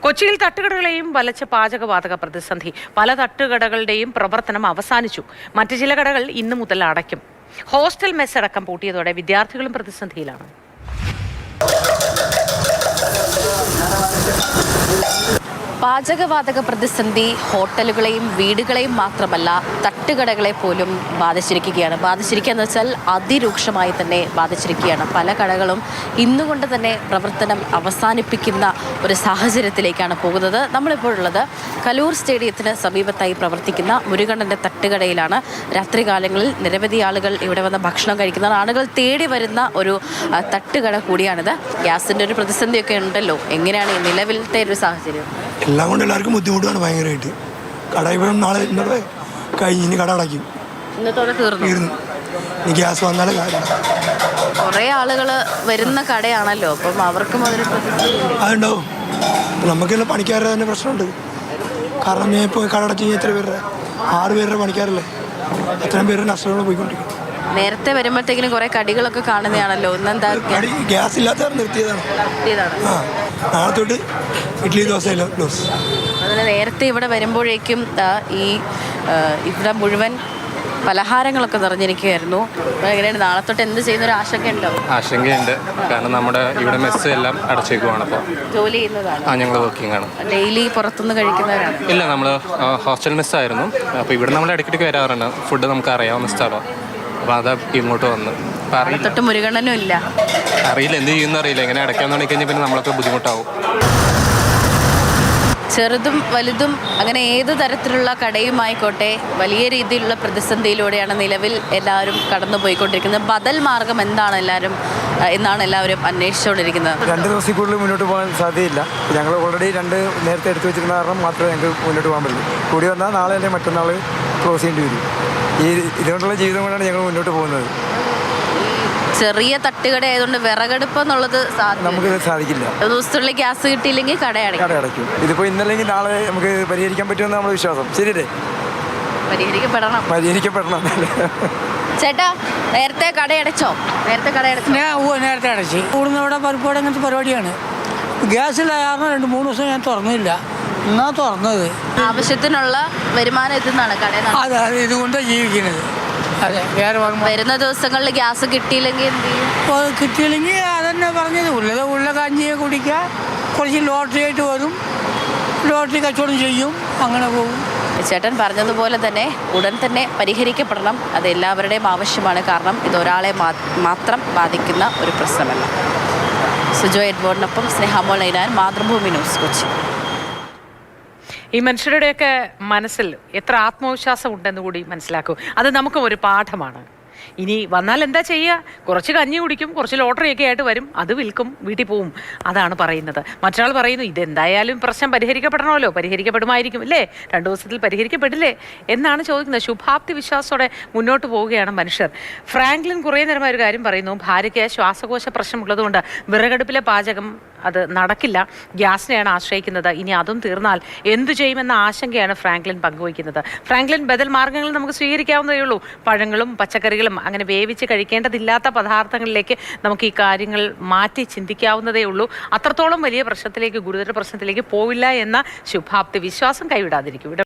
കൊച്ചിയിൽ തട്ടുകടകളെയും വലച്ച പാചകവാതക പ്രതിസന്ധി. പല തട്ടുകടകളുടെയും പ്രവർത്തനം അവസാനിച്ചു. മറ്റു ചില കടകൾ ഇന്നു മുതൽ അടയ്ക്കും. ഹോസ്റ്റൽ മെസ് അടക്കം പൂട്ടിയതോടെ വിദ്യാർത്ഥികളും പ്രതിസന്ധിയിലാണ്. പാചകവാതക പ്രതിസന്ധി ഹോട്ടലുകളെയും വീടുകളെയും മാത്രമല്ല തട്ടുകടകളെ പോലും ബാധിച്ചിരിക്കുക എന്ന് വെച്ചാൽ അതിരൂക്ഷമായി തന്നെ ബാധിച്ചിരിക്കുകയാണ്. പല കടകളും ഇന്നുകൊണ്ട് തന്നെ പ്രവർത്തനം അവസാനിപ്പിക്കുന്ന ഒരു സാഹചര്യത്തിലേക്കാണ് പോകുന്നത്. നമ്മളിപ്പോഴുള്ളത് കലൂർ സ്റ്റേഡിയത്തിന് സമീപത്തായി പ്രവർത്തിക്കുന്ന മുരുകണ്ണൻ്റെ തട്ടുകടയിലാണ്. രാത്രികാലങ്ങളിൽ നിരവധി ആളുകൾ ഇവിടെ വന്ന് ഭക്ഷണം കഴിക്കുന്നതാണ്. ആളുകൾ തേടി വരുന്ന ഒരു തട്ടുകട കൂടിയാണിത്. ഗ്യാസിൻ്റെ ഒരു പ്രതിസന്ധിയൊക്കെ ഉണ്ടല്ലോ. എങ്ങനെയാണ് ഈ നിലവിലത്തെ ഒരു സാഹചര്യം? എല്ലാം കൊണ്ട് എല്ലാവർക്കും ബുദ്ധിമുട്ടാണ് ഭയങ്കരമായിട്ട്. കട ഇപ്പം നാളെ ഇന്നലെ കഴിഞ്ഞ് ഇനി കട അടയ്ക്കും. ഇന്നത്തോടെ തീർന്നു. ഇനി ഗ്യാസ് വന്നാലേ കാര്യം. കുറേ ആളുകൾ വരുന്ന കടയാണല്ലോ, അപ്പം അവർക്കും അതൊരു അതുണ്ടാവും. നമുക്കെല്ലാം പണിക്കാരുടെ തന്നെ പ്രശ്നമുണ്ട്. കാരണം ഞാൻ ഇപ്പോൾ കട അടച്ച് കഴിഞ്ഞാൽ എത്ര പേരുടെ 6 പേരുടെ പണിക്കാരല്ലേ, അത്രയും പേരുടെ നഷ്ടങ്ങൾ പോയിക്കൊണ്ടിരിക്കും. നേരത്തെ വരുമ്പോഴത്തേക്കിനും കുറെ കടികളൊക്കെ കാണുന്നതാണല്ലോ. ഇന്നെന്താ ഗ്യാസ് ഇല്ലാത്തവർ നിർത്തിയതാണ്. നാളെ തൊട്ട് ഇഡ്ഡലി ദോശ ദോശ. അതിന് നേരത്തെ ഇവിടെ വരുമ്പോഴേക്കും ഇവിടെ മുഴുവൻ പലഹാരങ്ങളൊക്കെ നിറഞ്ഞിരിക്കുകയായിരുന്നു. എങ്ങനെയാണ് നാളെ തൊട്ട് എന്ത് ചെയ്യുന്ന ഒരു ആശങ്കയുണ്ടോ? ആശങ്കയുണ്ട്. കാരണം നമ്മുടെ ഇവിടെ മെസ്സ് എല്ലാം അടച്ചേക്കുവാണ്. അപ്പോൾ ജോലി ചെയ്യുന്നതാണ്? ഞങ്ങൾ വർക്കിംഗ് ആണ്. ഡെയിലി പുറത്തുനിന്ന് കഴിക്കുന്നവരാണ്? ഇല്ല, നമ്മൾ ഹോസ്റ്റൽ മെസ്സായിരുന്നു. അപ്പോൾ ഇവിടെ നമ്മൾ ഇടയ്ക്കിടയ്ക്ക് വരാറുണ്ട്. ഫുഡ് നമുക്ക് അറിയാവുന്ന സ്ഥലമാണ്. അപ്പോൾ അത് ഇങ്ങോട്ട് വന്ന് തൊട്ട് മുരുകണ്ണനും ഇല്ല. അറിയില്ല എന്ത് ചെയ്യുന്ന അറിയില്ല. ഇങ്ങനെ അടയ്ക്കാൻ തുടങ്ങിക്കഴിഞ്ഞാൽ പിന്നെ നമ്മളൊക്കെ ബുദ്ധിമുട്ടാവും. ചെറുതും വലുതും അങ്ങനെ ഏത് തരത്തിലുള്ള കടയുമായിക്കോട്ടെ വലിയ രീതിയിലുള്ള പ്രതിസന്ധിയിലൂടെയാണ് നിലവിൽ എല്ലാവരും കടന്നു പോയിക്കൊണ്ടിരിക്കുന്നത്. ബദൽ മാർഗം എന്നാണ് എല്ലാവരും അന്വേഷിച്ചുകൊണ്ടിരിക്കുന്നത്. 2 ദിവസത്തിൽ കൂടുതൽ മുന്നോട്ട് പോകാൻ സാധ്യതയില്ല. ഞങ്ങൾ ഓൾറെഡി 2 നേരത്തെ എടുത്തു വെച്ചിരുന്ന കാരണം മാത്രമേ ഞങ്ങൾക്ക് മുന്നോട്ട് പോകാൻ പറ്റുള്ളൂ. കൂടി വന്നാൽ നാളെ അല്ലെങ്കിൽ മറ്റന്നാൾ ക്ലോസ് ചെയ്യേണ്ടി വരും. ഇതുകൊണ്ടുള്ള ജീവിതം കൊണ്ടാണ് ഞങ്ങൾ മുന്നോട്ട് പോകുന്നത്. ചെറിയ തട്ടുകട ആയതുകൊണ്ട് വിറകടുപ്പ് എന്നുള്ളത് നമുക്ക് സാധിക്കില്ല. ദിവസത്തിനുള്ളിൽ ഗ്യാസ് കിട്ടിയില്ലെങ്കിൽ കട അടയ്ക്കും. ഇതിപ്പോൾ ഇന്നല്ലെങ്കിൽ നാളെ നമുക്ക് പരിഹരിക്കാൻ പറ്റുമെന്ന് നമ്മുടെ വിശ്വാസം. ശരിയല്ലേ? പരിഹരിക്കപ്പെടണം. ചേട്ടാ, നേരത്തെ കട അടച്ചോ? നേരത്തെ അടച്ചു. കൂടുന്ന ഇവിടെ പരിപാടി അങ്ങനത്തെ പരിപാടിയാണ്. ഗ്യാസില്ല കാരണം 2-3 ദിവസം ഞാൻ തുറന്നില്ല. എന്നാ തുറന്നത് ആവശ്യത്തിനുള്ള വരുമാനം എത്തുന്നതാണ് കടയിൽ. അതെ, ഇതുകൊണ്ടാണ് ജീവിക്കുന്നത്. അതെ, വേറെ വരുന്ന ദിവസങ്ങളിൽ ഗ്യാസ് കിട്ടിയില്ലെങ്കിൽ എന്ത് ചെയ്യും? കിട്ടിയില്ലെങ്കിൽ അതന്നെ പറഞ്ഞത് ഉള്ള കഞ്ഞിയെ കുടിക്കുക. കുറച്ച് ലോട്ടറി ആയിട്ട് വരും, ലോട്ടറി കച്ചവടം ചെയ്യും, അങ്ങനെ പോകും. ചേട്ടൻ പറഞ്ഞതുപോലെ തന്നെ ഉടൻ തന്നെ പരിഹരിക്കപ്പെടണം. അത് എല്ലാവരുടെയും ആവശ്യമാണ്. കാരണം ഇതൊരാളെ മാത്രം ബാധിക്കുന്ന ഒരു പ്രശ്നമല്ല. സുജോ എഡ്വേർഡിനൊപ്പം സ്നേഹമോൾ നൈനാൻ, മാതൃഭൂമി ന്യൂസ്, കൊച്ചി. ഈ മനുഷ്യരുടെയൊക്കെ മനസ്സിൽ എത്ര ആത്മവിശ്വാസം ഉണ്ടെന്ന് കൂടി മനസ്സിലാക്കൂ. അത് നമുക്കും ഒരു പാഠമാണ്. ഇനി വന്നാൽ എന്താ ചെയ്യുക? കുറച്ച് കഞ്ഞി കുടിക്കും, കുറച്ച് ലോട്ടറിയൊക്കെ ആയിട്ട് വരും, അത് വിൽക്കും, വീട്ടിൽ പോവും. അതാണ് പറയുന്നത്. മറ്റൊരാൾ പറയുന്നു ഇതെന്തായാലും പ്രശ്നം പരിഹരിക്കപ്പെടണമല്ലോ, പരിഹരിക്കപ്പെടുമായിരിക്കും അല്ലേ, 2 ദിവസത്തിൽ പരിഹരിക്കപ്പെടില്ലേ എന്നാണ് ചോദിക്കുന്നത്. ശുഭാപ്തി വിശ്വാസത്തോടെ മുന്നോട്ട് പോവുകയാണ് മനുഷ്യർ. ഫ്രാങ്ക്ലിൻ കുറേ നേരമായ ഒരു കാര്യം പറയുന്നു. ഭാര്യയ്ക്ക് ശ്വാസകോശ പ്രശ്നമുള്ളതുകൊണ്ട് വിറകടുപ്പിലെ പാചകം അത് നടക്കില്ല, ഗ്യാസിനെയാണ് ആശ്രയിക്കുന്നത്. ഇനി അതും തീർന്നാൽ എന്തു ചെയ്യുമെന്ന ആശങ്കയാണ് ഫ്രാങ്ക്ലിൻ പങ്കുവയ്ക്കുന്നത്. ഫ്രാങ്ക്ലിൻ, ബദൽ മാർഗ്ഗങ്ങൾ നമുക്ക് സ്വീകരിക്കാവുന്നതേ ഉള്ളൂ. പഴങ്ങളും പച്ചക്കറികളും അങ്ങനെ വേവിച്ച് കഴിക്കേണ്ടതില്ലാത്ത പദാർത്ഥങ്ങളിലേക്ക് നമുക്ക് ഈ കാര്യങ്ങൾ മാറ്റി ചിന്തിക്കാവുന്നതേ ഉള്ളൂ. അത്രത്തോളം വലിയ പ്രശ്നത്തിലേക്ക്, ഗുരുതര പ്രശ്നത്തിലേക്ക് പോവില്ല എന്ന ശുഭാപ്തി വിശ്വാസം കൈവിടാതിരിക്കും.